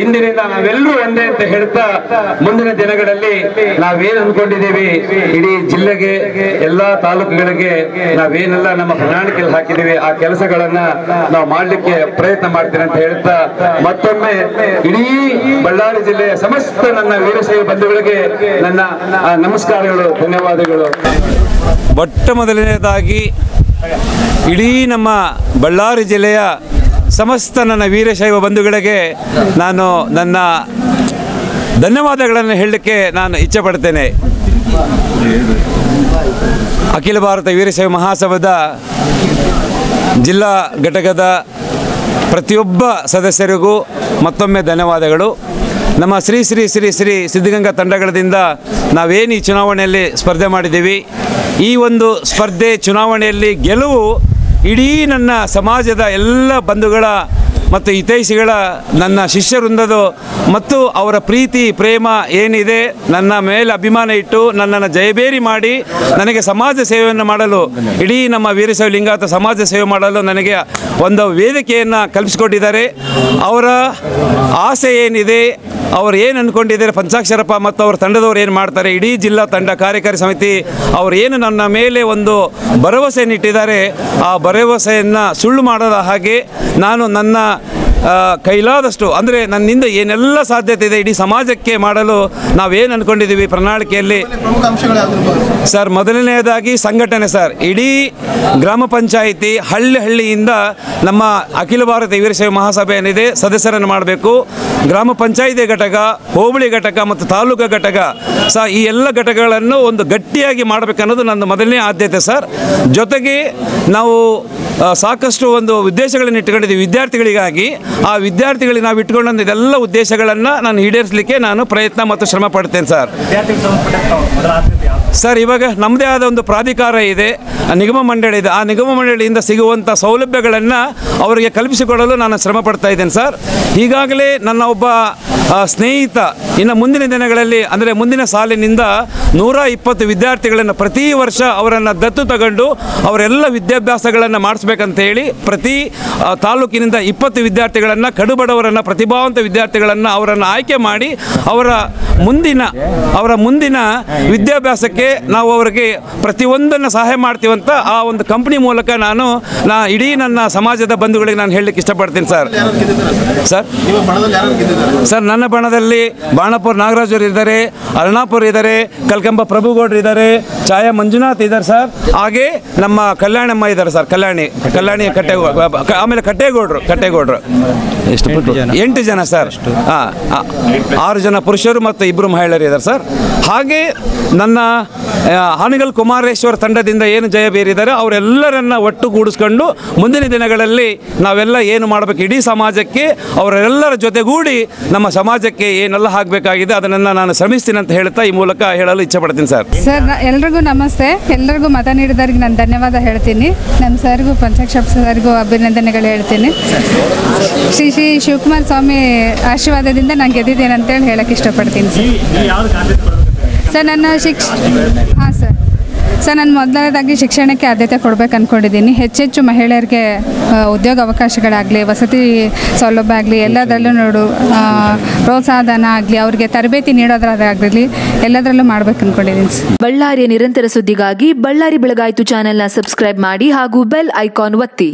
ಇಂದಿನಿಂದ ನಾವೆಲ್ಲರೂ ಒಂದೇ ಅಂತ ಹೇಳ್ತಾ ಮುಂದಿನ ದಿನಗಳಲ್ಲಿ ನಾವೇನ್ ಅನ್ಕೊಂಡಿದ್ದೀವಿ ಇಡೀ ಜಿಲ್ಲೆಗೆ ಎಲ್ಲಾ ತಾಲೂಕುಗಳಿಗೆ ನಾವೇನೆಲ್ಲ ನಮ್ಮ ಪ್ರಣಾಳಿಕೆಯಲ್ಲಿ ಹಾಕಿದೀವಿ ಆ ಕೆಲಸಗಳನ್ನ ನಾವು ಮಾಡ್ಲಿಕ್ಕೆ ಪ್ರಯತ್ನ ಮಾಡ್ತೀನಿ ಅಂತ ಹೇಳ್ತಾ ಮತ್ತೊಮ್ಮೆ ಇಡೀ ಬಳ್ಳಾರಿ ಜಿಲ್ಲೆಯ ಸಮಸ್ತ ನನ್ನ ವೀರಶೈವ ಬಂಧುಗಳಿಗೆ ನನ್ನ ನಮಸ್ಕಾರಗಳು, ಧನ್ಯವಾದಗಳು. ಮೊಟ್ಟ ಮೊದಲನೇದಾಗಿ ಇಡೀ ನಮ್ಮ ಬಳ್ಳಾರಿ ಜಿಲ್ಲೆಯ ಸಮಸ್ತ ನನ್ನ ವೀರಶೈವ ಬಂಧುಗಳಿಗೆ ನಾನು ನನ್ನ ಧನ್ಯವಾದಗಳನ್ನು ಹೇಳಲಿಕ್ಕೆ ನಾನು ಇಚ್ಛೆ ಪಡ್ತೇನೆ. ಅಖಿಲ ಭಾರತ ವೀರಶೈವ ಮಹಾಸಭಾದ ಜಿಲ್ಲಾ ಘಟಕದ ಪ್ರತಿಯೊಬ್ಬ ಸದಸ್ಯರಿಗೂ ಮತ್ತೊಮ್ಮೆ ಧನ್ಯವಾದಗಳು. ನಮ್ಮ ಶ್ರೀ ಶ್ರೀ ಶ್ರೀ ಶ್ರೀ ಸಿದ್ಧಗಂಗಾ ತಂಡಗಳದಿಂದ ನಾವೇನು ಈ ಚುನಾವಣೆಯಲ್ಲಿ ಸ್ಪರ್ಧೆ ಮಾಡಿದ್ದೀವಿ, ಈ ಒಂದು ಸ್ಪರ್ಧೆ ಚುನಾವಣೆಯಲ್ಲಿ ಗೆಲುವು ಇಡೀ ನನ್ನ ಸಮಾಜದ ಎಲ್ಲ ಬಂಧುಗಳ ಮತ್ತು ಹಿತೈಷಿಗಳ ನನ್ನ ಶಿಷ್ಯವೃಂದದ ಮತ್ತು ಅವರ ಪ್ರೀತಿ ಪ್ರೇಮ ಏನಿದೆ, ನನ್ನ ಮೇಲೆ ಅಭಿಮಾನ ಇಟ್ಟು ನನ್ನನ್ನು ಜಯಬೇರಿ ಮಾಡಿ ನನಗೆ ಸಮಾಜ ಸೇವೆಯನ್ನು ಮಾಡಲು, ಇಡೀ ನಮ್ಮ ವೀರಶೈವ ಲಿಂಗಾಯತ ಸಮಾಜ ಸೇವೆ ಮಾಡಲು ನನಗೆ ಒಂದು ವೇದಿಕೆಯನ್ನು ಕಲ್ಪಿಸಿಕೊಟ್ಟಿದ್ದಾರೆ. ಅವರ ಆಸೆ ಏನಿದೆ, ಅವ್ರು ಏನು ಅಂದ್ಕೊಂಡಿದ್ದಾರೆ, ಪಂಚಾಕ್ಷರಪ್ಪ ಮತ್ತು ಅವ್ರ ತಂಡದವ್ರು ಏನು ಮಾಡ್ತಾರೆ, ಇಡೀ ಜಿಲ್ಲಾ ತಂಡ ಕಾರ್ಯಕಾರಿ ಸಮಿತಿ ಅವ್ರು ಏನು ನನ್ನ ಮೇಲೆ ಒಂದು ಭರವಸೆಯನ್ನು ಇಟ್ಟಿದ್ದಾರೆ, ಆ ಭರವಸೆಯನ್ನು ಸುಳ್ಳು ಮಾಡದ ಹಾಗೆ ನಾನು ನನ್ನ ಕೈಲಾದಷ್ಟು ಅಂದರೆ ನನ್ನಿಂದ ಏನೆಲ್ಲ ಸಾಧ್ಯತೆ ಇದೆ ಇಡೀ ಸಮಾಜಕ್ಕೆ ಮಾಡಲು ನಾವೇನು ಅಂದ್ಕೊಂಡಿದ್ದೀವಿ ಪ್ರಣಾಳಿಕೆಯಲ್ಲಿ. ಸರ್, ಮೊದಲನೆಯದಾಗಿ ಸಂಘಟನೆ ಸರ್, ಇಡೀ ಗ್ರಾಮ ಪಂಚಾಯಿತಿ ಹಳ್ಳಿಯಿಂದ ನಮ್ಮ ಅಖಿಲ ಭಾರತ ವೀರಶೈವ ಮಹಾಸಭೆ ಏನಿದೆ ಸದಸ್ಯರನ್ನು ಮಾಡಬೇಕು. ಗ್ರಾಮ ಪಂಚಾಯಿತಿ ಘಟಕ, ಹೋಬಳಿ ಘಟಕ ಮತ್ತು ತಾಲೂಕು ಘಟಕ ಈ ಎಲ್ಲ ಘಟಕಗಳನ್ನು ಒಂದು ಗಟ್ಟಿಯಾಗಿ ಮಾಡಬೇಕನ್ನೋದು ನನ್ನ ಮೊದಲನೇ ಆದ್ಯತೆ ಸರ್. ಜೊತೆಗೆ ನಾವು ಸಾಕಷ್ಟು ಒಂದು ಉದ್ದೇಶಗಳನ್ನು ಇಟ್ಕೊಂಡಿದ್ದೀವಿ ವಿದ್ಯಾರ್ಥಿಗಳಿಗಾಗಿ. ಆ ವಿದ್ಯಾರ್ಥಿಗಳಿಗೆ ನಾವು ಇಟ್ಕೊಂಡಂಥ ಇದೆಲ್ಲ ಉದ್ದೇಶಗಳನ್ನು ನಾನು ಈಡೇರಿಸಲಿಕ್ಕೆ ನಾನು ಪ್ರಯತ್ನ ಮತ್ತು ಶ್ರಮ ಪಡ್ತೇನೆ ಸರ್. ಸರ್, ಇವಾಗ ನಮ್ಮದೇ ಆದ ಒಂದು ಪ್ರಾಧಿಕಾರ ಇದೆ, ನಿಗಮ ಮಂಡಳಿ ಇದೆ. ಆ ನಿಗಮ ಮಂಡಳಿಯಿಂದ ಸಿಗುವಂಥ ಸೌಲಭ್ಯಗಳನ್ನು ಅವರಿಗೆ ಕಲ್ಪಿಸಿಕೊಡಲು ನಾನು ಶ್ರಮ ಪಡ್ತಾ ಇದ್ದೇನೆ ಸರ್. ಈಗಾಗಲೇ ನನ್ನ ಒಬ್ಬ ಸ್ನೇಹಿತ ಇನ್ನು ಮುಂದಿನ ದಿನಗಳಲ್ಲಿ ಅಂದರೆ ಮುಂದಿನ ಸಾಲಿನಿಂದ 120 ವಿದ್ಯಾರ್ಥಿಗಳನ್ನು ಪ್ರತಿ ವರ್ಷ ಅವರನ್ನು ದತ್ತು ತಗೊಂಡು ಅವರೆಲ್ಲ ವಿದ್ಯಾಭ್ಯಾಸಗಳನ್ನು ಮಾಡಿಸ್ಬೇಕಂತ ಹೇಳಿ ಪ್ರತಿ ತಾಲೂಕಿನಿಂದ 20 ವಿದ್ಯಾರ್ಥಿಗಳನ್ನು, ಕಡುಬಡವರನ್ನು, ಪ್ರತಿಭಾವಂತ ವಿದ್ಯಾರ್ಥಿಗಳನ್ನು ಅವರನ್ನು ಆಯ್ಕೆ ಮಾಡಿ ಅವರ ಮುಂದಿನ ವಿದ್ಯಾಭ್ಯಾಸಕ್ಕೆ ನಾವು ಅವರಿಗೆ ಪ್ರತಿಯೊಂದನ್ನು ಸಹಾಯ ಮಾಡ್ತೀವಂತ ಆ ಒಂದು ಕಂಪ್ನಿ ಮೂಲಕ ನಾನು ಇಡೀ ನನ್ನ ಸಮಾಜದ ಬಂಧುಗಳಿಗೆ ನಾನು ಹೇಳಲಿಕ್ಕೆ ಇಷ್ಟಪಡ್ತೀನಿ ಸರ್. ಸರ್, ನನ್ನ ಬಣದಲ್ಲಿ ಬಾಣಪುರ ನಾಗರಾಜರು ಇದ್ದಾರೆ, ಅರುಣಾಪುರ ಇದ್ದಾರೆ, ಕಲ್ಕಂಬ ಪ್ರಭುಗೌಡರು ಇದ್ದಾರೆ, ಛಾಯಾ ಮಂಜುನಾಥ್ ಇದ್ದಾರೆ ಸರ್. ಹಾಗೆ ನಮ್ಮ ಕಲ್ಯಾಣಮ್ಮ ಇದ್ದಾರೆ ಸರ್, ಕಲ್ಯಾಣಿ ಆಮೇಲೆ ಕಟ್ಟೇಗೌಡರು ಎಷ್ಟು 8 ಜನ ಸರ್. 6 ಜನ ಪುರುಷರು ಮತ್ತು 2 ಮಹಿಳೆಯರು ಇದ್ದಾರೆ ಸರ್. ಹಾಗೆ ನನ್ನ ಹಾನಗಲ್ ಕುಮಾರೇಶ್ವರ ತಂಡದಿಂದ ಏನು ಜಯಬೇರಿದ್ದಾರೆ ಅವರೆಲ್ಲರನ್ನ ಒಟ್ಟುಗೂಡಿಸ್ಕೊಂಡು ಮುಂದಿನ ದಿನಗಳಲ್ಲಿ ನಾವೆಲ್ಲ ಏನು ಮಾಡಬೇಕು, ಇಡೀ ಸಮಾಜಕ್ಕೆ ಅವರೆಲ್ಲರ ಜೊತೆಗೂಡಿ ನಮ್ಮ ಸಮಾಜಕ್ಕೆ ಏನೆಲ್ಲ ಆಗಬೇಕಾಗಿದೆ ಅದನ್ನು ನಾನು ಶ್ರಮಿಸ್ತೀನಿ ಅಂತ ಹೇಳ್ತಾ ಈ ಮೂಲಕ ಹೇಳಲು ಇಚ್ಛೆ ಪಡ್ತೀನಿ ಸರ್. ಸರ್, ಎಲ್ರಿಗೂ ನಮಸ್ತೆ. ಎಲ್ಲರಿಗೂ ಮತ ನೀಡಿದವ್ರಿಗೆ ನಾನು ಧನ್ಯವಾದ ಹೇಳ್ತೀನಿ. ನಮ್ಮ ಸರ್ಗೂ ಪಂಚಾಕ್ಷರಪ್ಪ ಸರ್ಗೂ ಅಭಿನಂದನೆಗಳು ಹೇಳ್ತೀನಿ. ಶ್ರೀ ಶ್ರೀ ಶಿವಕುಮಾರ ಸ್ವಾಮಿ ಆಶೀರ್ವಾದದಿಂದ ನಾನು ಗೆದ್ದಿದ್ದೇನೆ ಅಂತೇಳಿ ಹೇಳಕ್ಕೆ ಇಷ್ಟಪಡ್ತೀನಿ ಸರ್. ನನ್ನ ಹಾಂ ಸರ್, ನಾನು ಮೊದಲನೇದಾಗಿ ಶಿಕ್ಷಣಕ್ಕೆ ಆದ್ಯತೆ ಕೊಡಬೇಕು ಅಂದ್ಕೊಂಡಿದ್ದೀನಿ. ಹೆಚ್ಚೆಚ್ಚು ಮಹಿಳೆಯರಿಗೆ ಉದ್ಯೋಗ ಅವಕಾಶಗಳಾಗಲಿ, ವಸತಿ ಸೌಲಭ್ಯ ಆಗಲಿ, ಎಲ್ಲದರಲ್ಲೂ ಪ್ರೋತ್ಸಾಹಧನ ಆಗಲಿ, ಅವರಿಗೆ ತರಬೇತಿ ನೀಡೋದ್ರಾಗಲಿ ಎಲ್ಲದರಲ್ಲೂ ಮಾಡಬೇಕು ಅಂದ್ಕೊಂಡಿದ್ದೀನಿ ಸರ್. ಬಳ್ಳಾರಿಯ ನಿರಂತರ ಸುದ್ದಿಗಾಗಿ ಬಳ್ಳಾರಿ ಬೆಳಗಾಯಿತು ಚಾನೆಲ್ನ ಸಬ್ಸ್ಕ್ರೈಬ್ ಮಾಡಿ ಹಾಗೂ ಬೆಲ್ ಐಕಾನ್ ಒತ್ತಿ.